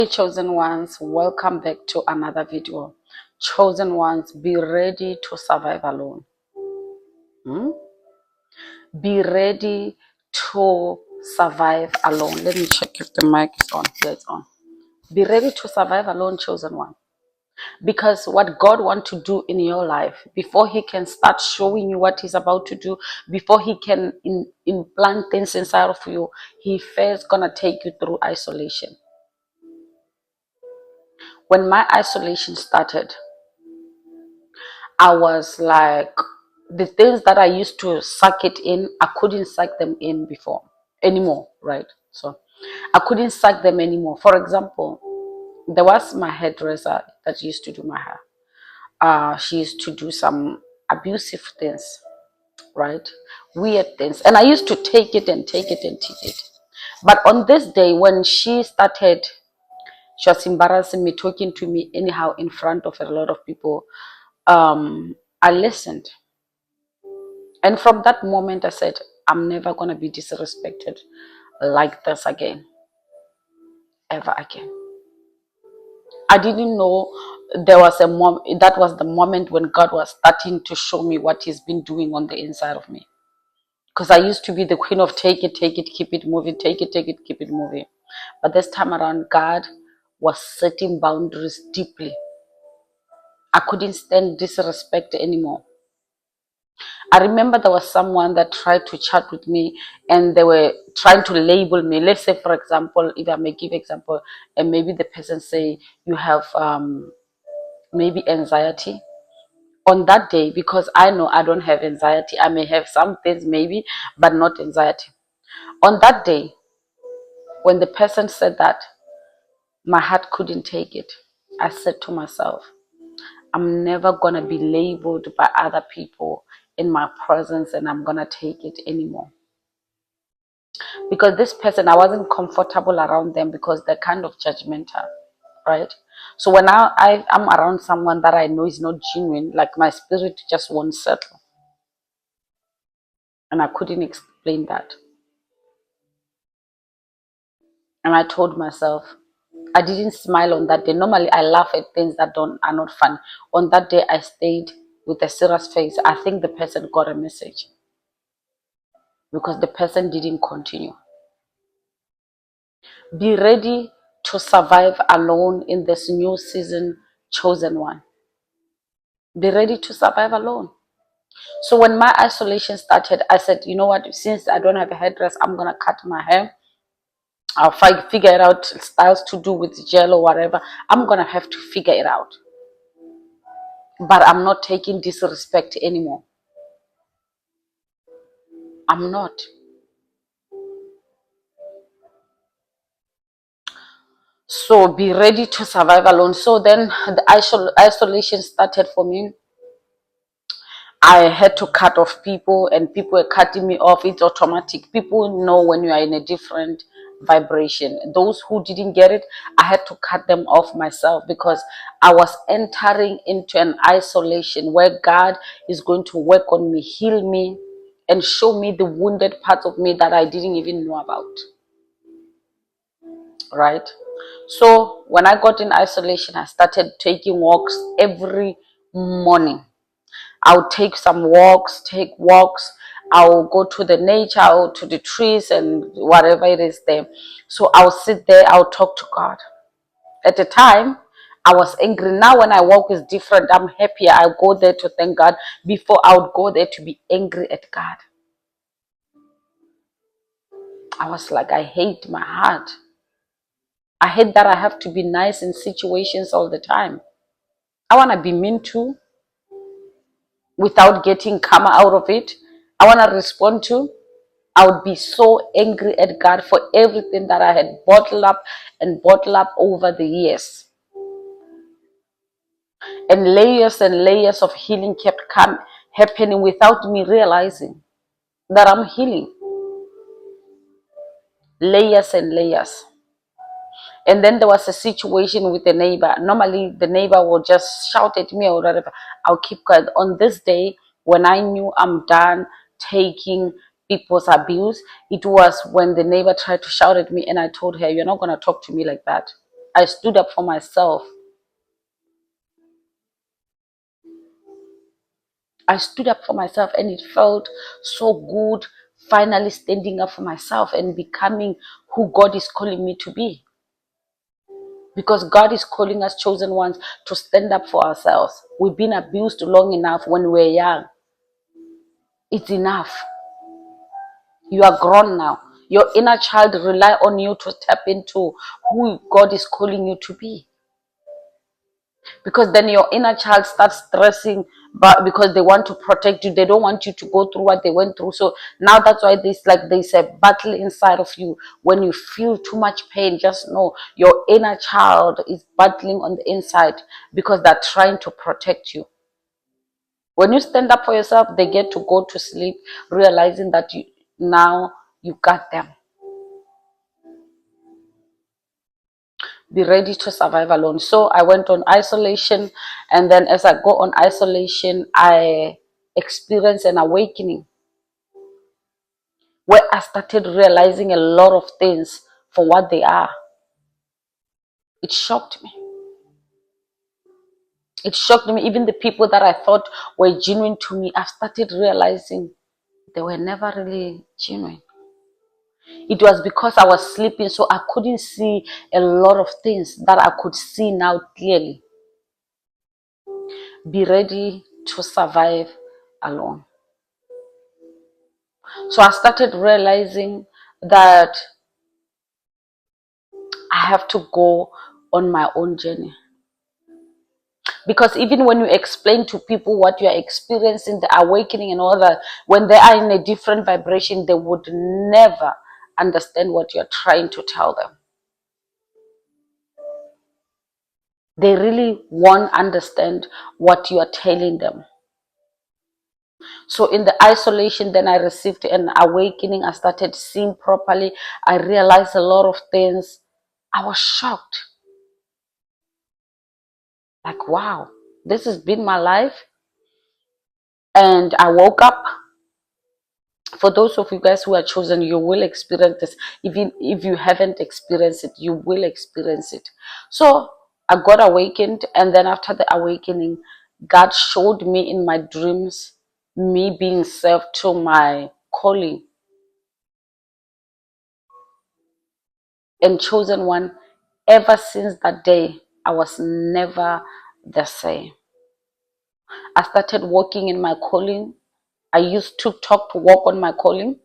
Chosen ones, welcome back to another video. Chosen ones, be ready to survive alone. Hmm? Be ready to survive alone. Let me check if the mic is on. Yeah, it's on. Be ready to survive alone, chosen one. Because what God wants to do in your life, before He can start showing you what He's about to do, before He can implant things inside of you, He first gonna take you through isolation. When my isolation started, I was like, the things that I used to suck it in, I couldn't suck them in before anymore, right? So I couldn't suck them anymore. For example, there was my hairdresser that used to do my hair. She used to do some abusive things, right? Weird things. And I used to take it and take it and take it. But on this day, when she started, she was embarrassing me, talking to me anyhow in front of a lot of people. I listened. And from that moment, I said, I'm never going to be disrespected like this again, ever again. I didn't know there was that was the moment when God was starting to show me what He's been doing on the inside of me. Because I used to be the queen of take it, keep it moving, take it, keep it moving. But this time around, God was setting boundaries deeply. I couldn't stand disrespect anymore. I remember there was someone that tried to chat with me and they were trying to label me. Let's say, for example, if I may give example, and maybe the person say you have maybe anxiety. On that day, because I know I don't have anxiety, I may have some things maybe, but not anxiety. On that day, when the person said that, my heart couldn't take it. I said to myself, I'm never going to be labeled by other people in my presence and I'm going to take it anymore. Because this person, I wasn't comfortable around them because they're kind of judgmental, right? So when I'm around someone that I know is not genuine, like my spirit just won't settle. And I couldn't explain that. And I told myself, I didn't smile on that day. Normally I laugh at things that are not fun. On that day I stayed with a serious face. I think the person got a message because the person didn't continue. Be ready to survive alone in this new season, chosen one. Be ready to survive alone. So when my isolation started, I said, you know what, since I don't have a hairdress, I'm going to cut my hair. I'll figure it out, styles to do with gel or whatever. I'm going to have to figure it out. But I'm not taking disrespect anymore. I'm not. So be ready to survive alone. So then the isolation started for me. I had to cut off people and people were cutting me off. It's automatic. People know when you are in a different vibration. Those who didn't get it, I had to cut them off myself because I was entering into an isolation where God is going to work on me, heal me, and show me the wounded parts of me that I didn't even know about. Right? So when I got in isolation, I started taking walks every morning. I'll take some walks, take walks. I'll go to the nature, or to the trees and whatever it is there. So I'll sit there, I'll talk to God. At the time, I was angry. Now when I walk is different. I'm happier. I go there to thank God. Before I would go there to be angry at God. I was like, I hate my heart. I hate that I have to be nice in situations all the time. I want to be mean too without getting karma out of it. I want to respond to. I would be so angry at God for everything that I had bottled up over the years. And layers of healing kept happening without me realizing that I'm healing. Layers and layers. And then there was a situation with the neighbor. Normally, the neighbor will just shout at me or whatever. I'll keep quiet. On this day, when I knew I'm done taking people's abuse, it was when the neighbor tried to shout at me and I told her, you're not going to talk to me like that. I stood up for myself. I stood up for myself, and it felt so good finally standing up for myself and becoming who God is calling me to be. Because God is calling us chosen ones to stand up for ourselves. We've been abused long enough when we're young. It's enough. You are grown now. Your inner child rely on you to tap into who God is calling you to be. Because then your inner child starts stressing, but because they want to protect you, they don't want you to go through what they went through. So now that's why there's a battle inside of you. When you feel too much pain, just know your inner child is battling on the inside because they're trying to protect you. When you stand up for yourself, they get to go to sleep realizing that now you got them. Be ready to survive alone. So I went on isolation, and then as I go on isolation, I experienced an awakening where I started realizing a lot of things for what they are. It shocked me. It shocked me. Even the people that I thought were genuine to me, I started realizing they were never really genuine. It was because I was sleeping, so I couldn't see a lot of things that I could see now clearly. Be ready to survive alone. So I started realizing that I have to go on my own journey. Because even when you explain to people what you are experiencing, the awakening and all that, when they are in a different vibration, they would never understand what you're trying to tell them. They really won't understand what you are telling them. So in the isolation, then I received an awakening. I started seeing properly. I realized a lot of things. I was shocked. Like, wow, this has been my life. And I woke up. For those of you guys who are chosen, you will experience this. Even if you haven't experienced it, you will experience it. So I got awakened, and then after the awakening, God showed me in my dreams me being served to my calling. And chosen one, ever since that day, I was never the same. I started walking in my calling. I used TikTok to walk on my calling.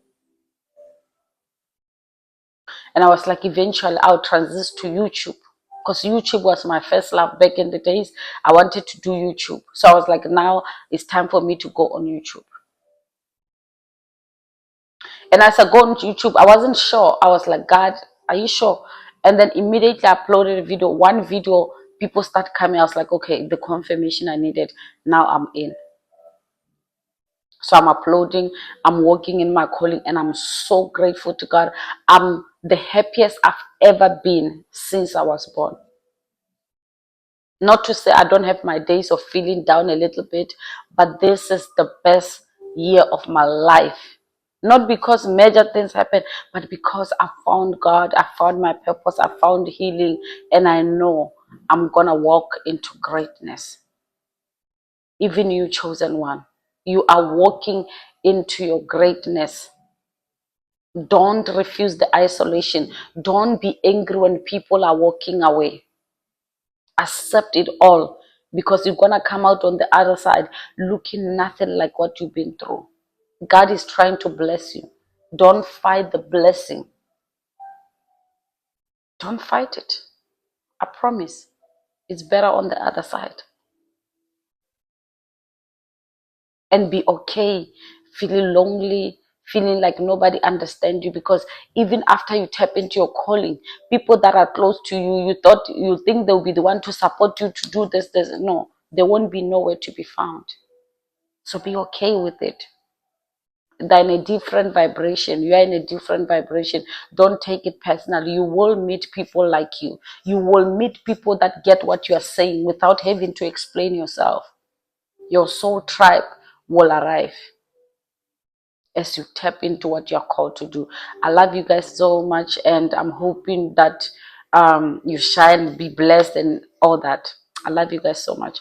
And I was like, eventually I'll transition to YouTube. Because YouTube was my first love back in the days. I wanted to do YouTube. So I was like, now it's time for me to go on YouTube. And as I go on YouTube, I wasn't sure. I was like, God, are you sure? And then immediately I uploaded a video. One video, people start coming. I was like, okay, the confirmation I needed. Now I'm in. So I'm uploading, I'm working in my calling, and I'm so grateful to God. I'm the happiest I've ever been since I was born. Not to say I don't have my days of feeling down a little bit, but this is the best year of my life. Not because major things happen, but because I found God, I found my purpose, I found healing, and I know I'm going to walk into greatness. Even you, chosen one, you are walking into your greatness. Don't refuse the isolation. Don't be angry when people are walking away. Accept it all, because you're going to come out on the other side looking nothing like what you've been through. God is trying to bless you. Don't fight the blessing. Don't fight it. I promise. It's better on the other side. And be okay feeling lonely, feeling like nobody understands you, because even after you tap into your calling, people that are close to you, you think they'll be the one to support you to do this. No, they won't be nowhere to be found. So be okay with it. They're in a different vibration. You are in a different vibration. Don't take it personally. You will meet people like you. You will meet people that get what you are saying without having to explain yourself. Your soul tribe will arrive as you tap into what you're called to do. I love you guys so much, and I'm hoping that You shine, be blessed, and all that. I love you guys so much.